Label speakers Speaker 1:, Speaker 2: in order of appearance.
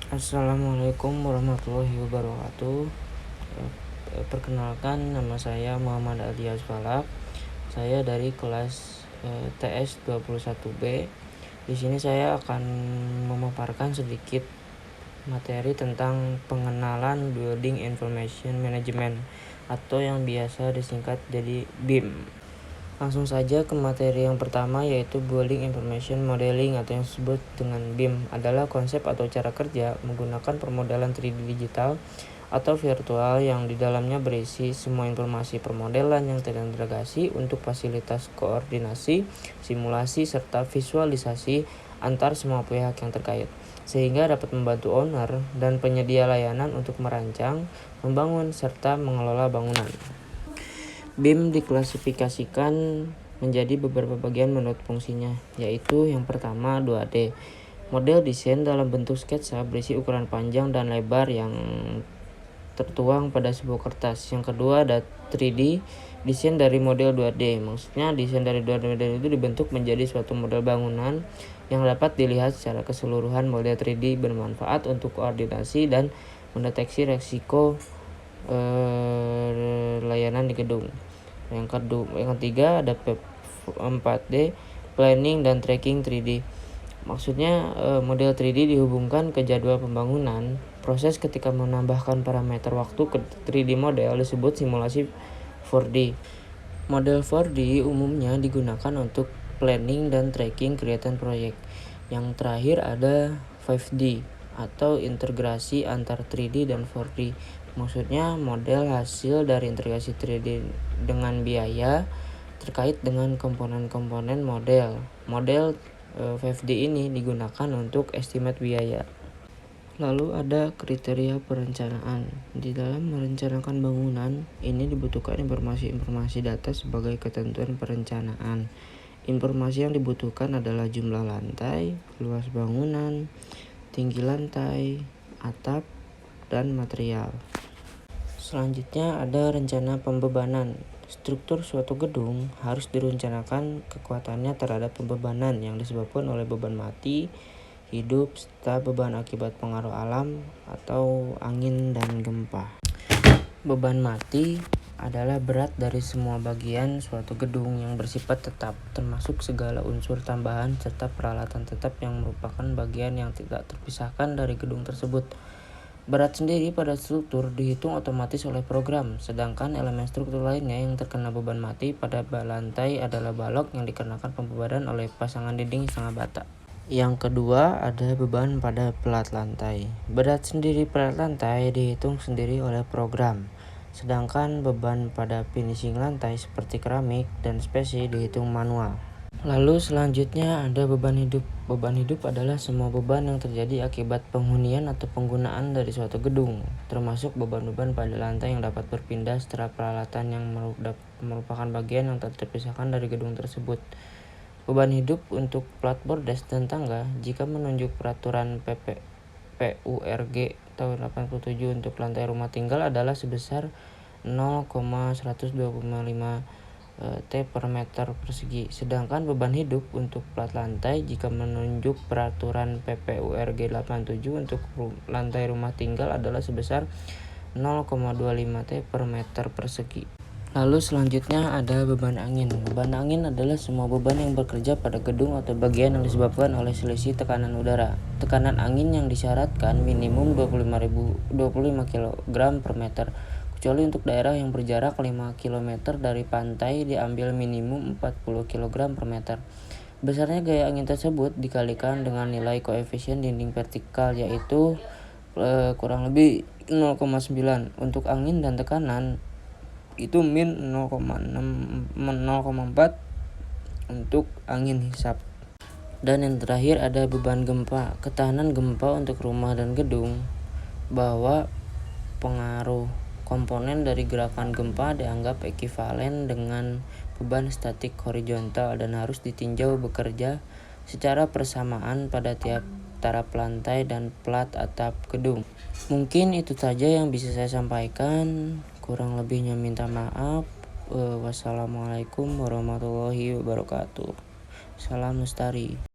Speaker 1: Assalamualaikum warahmatullahi wabarakatuh. Perkenalkan, nama saya Muhammad Alias Falak. Saya dari kelas TS 21B. Di sini saya akan memaparkan sedikit materi tentang pengenalan Building Information Management atau yang biasa disingkat jadi BIM. Langsung saja ke materi yang pertama, yaitu Building Information Modeling atau yang disebut dengan BIM adalah konsep atau cara kerja menggunakan permodelan 3D digital atau virtual yang di dalamnya berisi semua informasi permodelan yang terintegrasi untuk fasilitas koordinasi, simulasi, serta visualisasi antar semua pihak yang terkait, sehingga dapat membantu owner dan penyedia layanan untuk merancang, membangun, serta mengelola bangunan. BIM diklasifikasikan menjadi beberapa bagian menurut fungsinya, yaitu yang pertama 2D. Model desain dalam bentuk sketsa berisi ukuran panjang dan lebar yang tertuang pada sebuah kertas. Yang kedua ada 3D, desain dari model 2D. Maksudnya desain dari 2D itu dibentuk menjadi suatu model bangunan yang dapat dilihat secara keseluruhan. Model 3D bermanfaat untuk koordinasi dan mendeteksi resiko layanan di gedung. Yang ketiga ada 4D, planning dan tracking 3D. Maksudnya model 3D dihubungkan ke jadwal pembangunan. Proses ketika menambahkan parameter waktu ke 3D model disebut simulasi 4D. Model 4D umumnya digunakan untuk planning dan tracking kegiatan proyek. Yang terakhir ada 5D atau integrasi antar 3D dan 4D. Maksudnya model hasil dari integrasi 3D dengan biaya terkait dengan komponen-komponen model. Model 5D ini digunakan untuk estimate biaya. Lalu ada kriteria perencanaan. Di dalam merencanakan bangunan, ini dibutuhkan informasi data sebagai ketentuan perencanaan. Informasi yang dibutuhkan adalah jumlah lantai, luas bangunan, tinggi lantai, atap, dan material. Selanjutnya ada rencana pembebanan. Struktur suatu gedung harus direncanakan kekuatannya terhadap pembebanan yang disebabkan oleh beban mati, hidup, serta beban akibat pengaruh alam atau angin dan gempa. Beban mati adalah berat dari semua bagian suatu gedung yang bersifat tetap, termasuk segala unsur tambahan serta peralatan tetap yang merupakan bagian yang tidak terpisahkan dari gedung tersebut. Berat sendiri pada struktur dihitung otomatis oleh program, sedangkan elemen struktur lainnya yang terkena beban mati pada lantai adalah balok yang dikenakan pembebanan oleh pasangan dinding setengah bata. Yang kedua ada beban pada pelat lantai. Berat sendiri pelat lantai dihitung sendiri oleh program, sedangkan beban pada finishing lantai seperti keramik dan spesi dihitung manual. Lalu selanjutnya ada beban hidup. Beban hidup adalah semua beban yang terjadi akibat penghunian atau penggunaan dari suatu gedung, termasuk beban-beban pada lantai yang dapat berpindah setelah peralatan yang merupakan bagian yang tak terpisahkan dari gedung tersebut. Beban hidup untuk plat bordes dan tangga jika menunjuk peraturan PURG tahun 87 untuk lantai rumah tinggal adalah sebesar 0,125 T per meter persegi. Sedangkan beban hidup untuk plat lantai jika menunjuk peraturan PPURG 87 untuk lantai rumah tinggal adalah sebesar 0,25 T per meter persegi. Lalu selanjutnya ada beban angin. Beban angin adalah semua beban yang bekerja pada gedung atau bagian yang disebabkan oleh selisih tekanan udara. Tekanan angin yang disyaratkan minimum 25 kg per meter. Kecuali untuk daerah yang berjarak 5 km dari pantai diambil minimum 40 kg per meter. Besarnya gaya angin tersebut dikalikan dengan nilai koefisien dinding vertikal, yaitu kurang lebih 0,9. Untuk angin dan tekanan itu min 0,4 untuk angin hisap. Dan yang terakhir ada beban gempa. Ketahanan gempa untuk rumah dan gedung, bahwa pengaruh komponen dari gerakan gempa dianggap ekivalen dengan beban statik horizontal dan harus ditinjau bekerja secara persamaan pada tiap taraf lantai dan plat atap gedung. Mungkin itu saja yang bisa saya sampaikan. Kurang lebihnya minta maaf. Wassalamualaikum warahmatullahi wabarakatuh. Salam lestari.